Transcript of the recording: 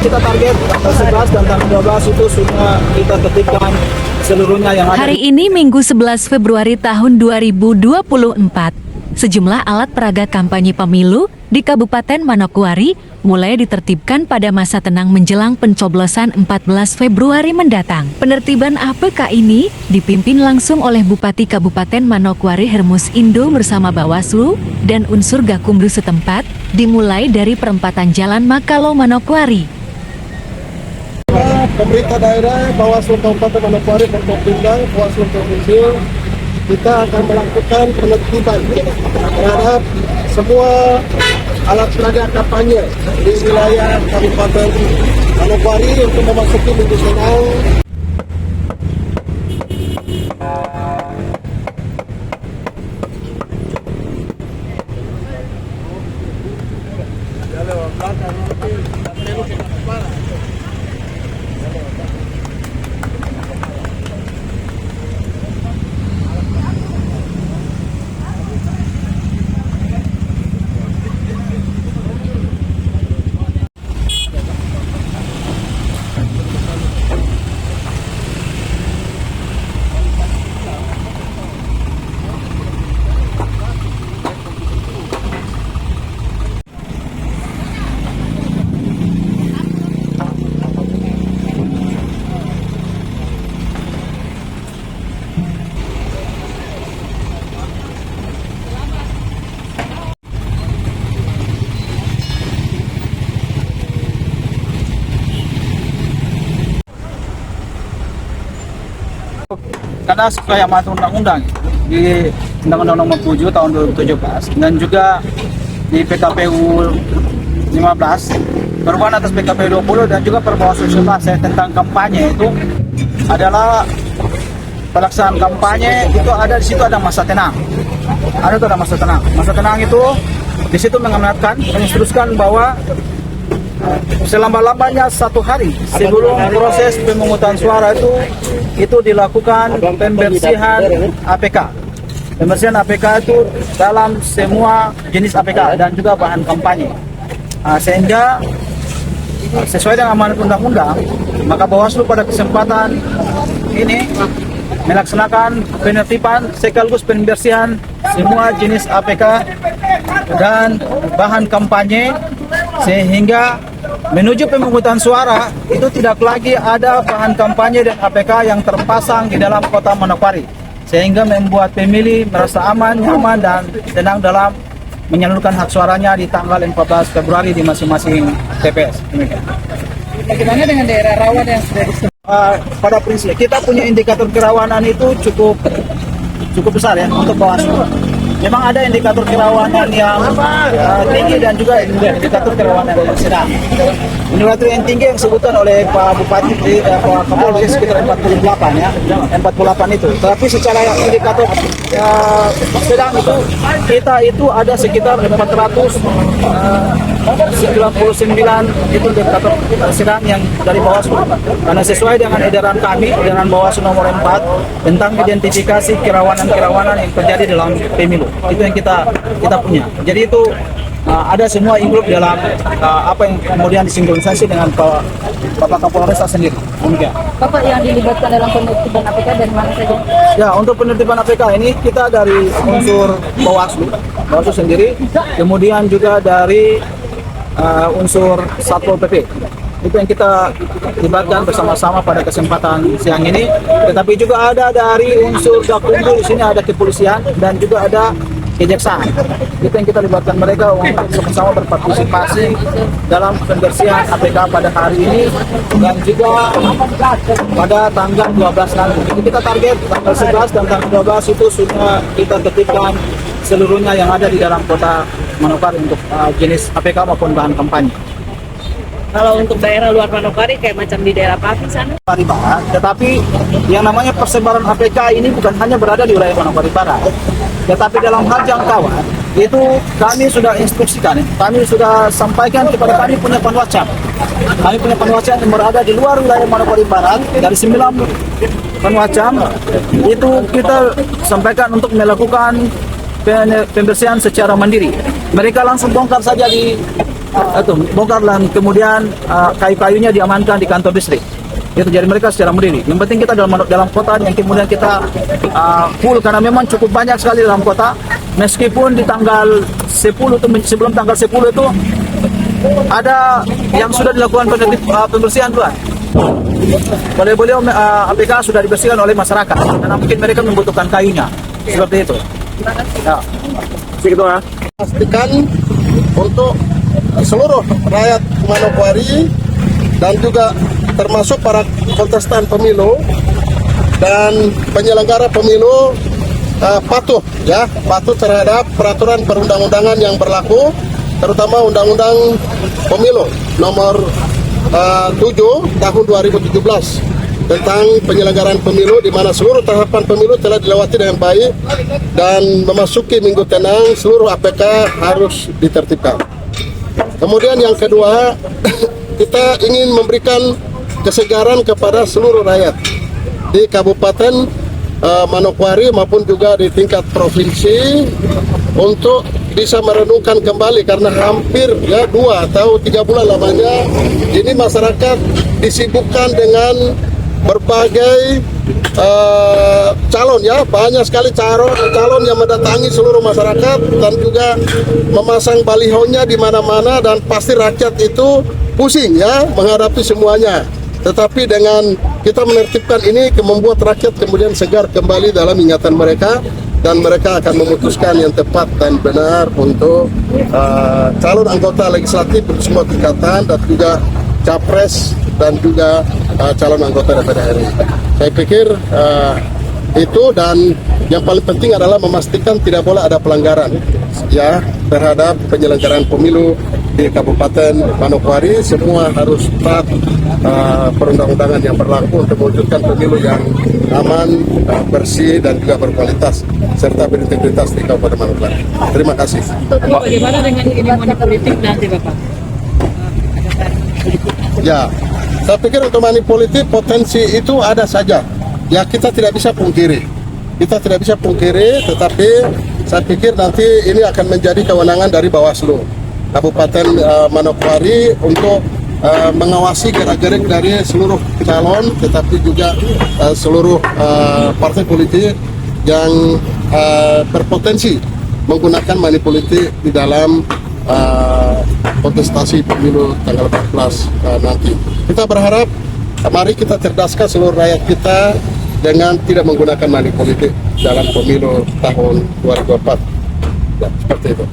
kita target tanggal 11 dan tanggal 12 itu sudah kita tertibkan seluruhnya yang ada. Hari ini Minggu 11 Februari tahun 2024, sejumlah alat peraga kampanye pemilu di Kabupaten Manokwari mulai ditertibkan pada masa tenang menjelang pencoblosan 14 Februari mendatang. Penertiban APK ini dipimpin langsung oleh Bupati Kabupaten Manokwari Hermus Indo bersama Bawaslu dan unsur Gakumdu setempat, dimulai dari perempatan Jalan Makalo Manokwari. Pemerintah daerah, Bawaslu Kabupaten Manokwari, Forkopimda, Bawaslu Provinsi, kita akan melakukan penertiban terhadap semua alat peraga kampanye di wilayah Kabupaten Manokwari untuk memasuki minggu tenang. Karena sesuai amanat undang-undang di Undang-Undang Nomor 7 tahun 2017 dan juga di PKPU 15 perubahan atas PKPU 20 dan juga Perbawaslu 11 tentang kampanye itu adalah pelaksanaan kampanye itu ada di situ ada masa tenang. Ada masa tenang. Masa tenang itu di situ mengamanatkan menginstruksikan bahwa selama-lamanya 1 hari sebelum proses pemungutan suara itu dilakukan pembersihan APK. Pembersihan APK itu dalam semua jenis APK dan juga bahan kampanye. Sehingga sesuai dengan amanat undang-undang, maka Bawaslu pada kesempatan ini melaksanakan penertiban sekaligus pembersihan semua jenis APK dan bahan kampanye sehingga menuju pemungutan suara itu tidak lagi ada bahan kampanye dan APK yang terpasang di dalam kota Manokwari, sehingga membuat pemilih merasa aman, nyaman dan tenang dalam menyalurkan hak suaranya di tanggal 14 Februari di masing-masing TPS. Bagaimana dengan daerah rawan yang sudah disebut? Pada prinsip kita punya indikator kerawanan itu cukup besar ya untuk Bawaslu. Memang ada indikator kerawanan yang tinggi dan juga indikator kerawanan yang sedang. Indikator yang tinggi yang disebutkan oleh Pak Bupati Pak Kapolri sekitar 48 ya, 48 itu. Tapi secara indikator sedang itu kita itu ada sekitar 499 itu indikator sedang yang dari Bawaslu. Karena sesuai dengan edaran kami, edaran Bawaslu nomor 4 tentang identifikasi kerawanan-kerawanan yang terjadi dalam pemilu. Itu yang kita punya. Jadi itu ada semua ingrup dalam apa yang kemudian disinkronisasi dengan Bapak Kapolres sendiri. Demikian. Bapak yang dilibatkan dalam penertiban APK dari mana saja? Ya, untuk penertiban APK ini kita dari unsur Bawaslu sendiri, kemudian juga dari unsur Satpol PP. Itu yang kita libatkan bersama-sama pada kesempatan siang ini. Tetapi juga ada dari unsur Gakumdu, di sini ada kepolisian dan juga ada kejaksaan. Itu yang kita libatkan mereka untuk bersama berpartisipasi dalam pembersihan APK pada hari ini dan juga pada tanggal 12 nanti. Jadi kita target tanggal 11 dan tanggal 12 itu sudah kita tertibkan seluruhnya yang ada di dalam kota Manokwari untuk jenis APK maupun bahan kampanye. Kalau untuk daerah luar Manokwari kayak macam di daerah Pati sana? Manokwari Barat, tetapi yang namanya persebaran APK ini bukan hanya berada di wilayah Manokwari Barat, tetapi dalam hal jangkauan itu kami sudah instruksikan, kami sudah sampaikan kepada kami punya panwascam. Kami punya panwascam yang berada di luar wilayah Manokwari Barat, dari 9 panwascam itu kita sampaikan untuk melakukan pembersihan secara mandiri. Mereka langsung bongkar saja di itu bongkar dan kemudian kayu-kayunya diamankan di kantor distrik. Itu jadi mereka secara mandiri. Yang penting kita dalam kota yang kemudian kita full karena memang cukup banyak sekali dalam kota. Meskipun di tanggal 10 itu sebelum tanggal 10 itu ada yang sudah dilakukan pembersihan Tuan. Beliau APK sudah dibersihkan oleh masyarakat karena mungkin mereka membutuhkan kayunya. Seperti itu. Ya. Segitu ya. Pastikan untuk seluruh rakyat Manokwari dan juga termasuk para kontestan pemilu dan penyelenggara pemilu patuh terhadap peraturan perundang-undangan yang berlaku, terutama Undang-Undang Pemilu nomor 7 tahun 2017 tentang penyelenggaraan pemilu, di mana seluruh tahapan pemilu telah dilewati dengan baik dan memasuki minggu tenang, seluruh APK harus ditertibkan. Kemudian yang kedua, kita ingin memberikan kesegaran kepada seluruh rakyat di Kabupaten Manokwari maupun juga di tingkat provinsi untuk bisa merenungkan kembali, karena hampir 2 atau 3 bulan lamanya ini masyarakat disibukkan dengan berbagai calon, banyak sekali calon yang mendatangi seluruh masyarakat dan juga memasang balihonya di mana-mana, dan pasti rakyat itu pusing menghadapi semuanya. Tetapi dengan kita menertibkan ini membuat rakyat kemudian segar kembali dalam ingatan mereka, dan mereka akan memutuskan yang tepat dan benar untuk calon anggota legislatif untuk semua tingkatan dan juga capres dan juga calon anggota DPR RI. Saya pikir itu, dan yang paling penting adalah memastikan tidak boleh ada pelanggaran terhadap penyelenggaraan pemilu di Kabupaten Manokwari. Semua harus taat perundang-undangan yang berlaku untuk mewujudkan pemilu yang aman, bersih dan juga berkualitas serta berintegritas di Kabupaten Manokwari. Terima kasih. Bagaimana dengan money politik nanti Bapak? Ya, saya pikir untuk money politik potensi itu ada saja. Ya, kita tidak bisa pungkiri. Tetapi saya pikir nanti ini akan menjadi kewenangan dari Bawaslu Kabupaten Manokwari untuk mengawasi gerak-gerik dari seluruh calon, tetapi juga seluruh partai politik yang berpotensi menggunakan money politik di dalam kontestasi pemilu tanggal 14 nanti. Kita berharap mari kita cerdaskan seluruh rakyat kita dengan tidak menggunakan money politik dalam pemilu tahun 2024. Ya, seperti itu.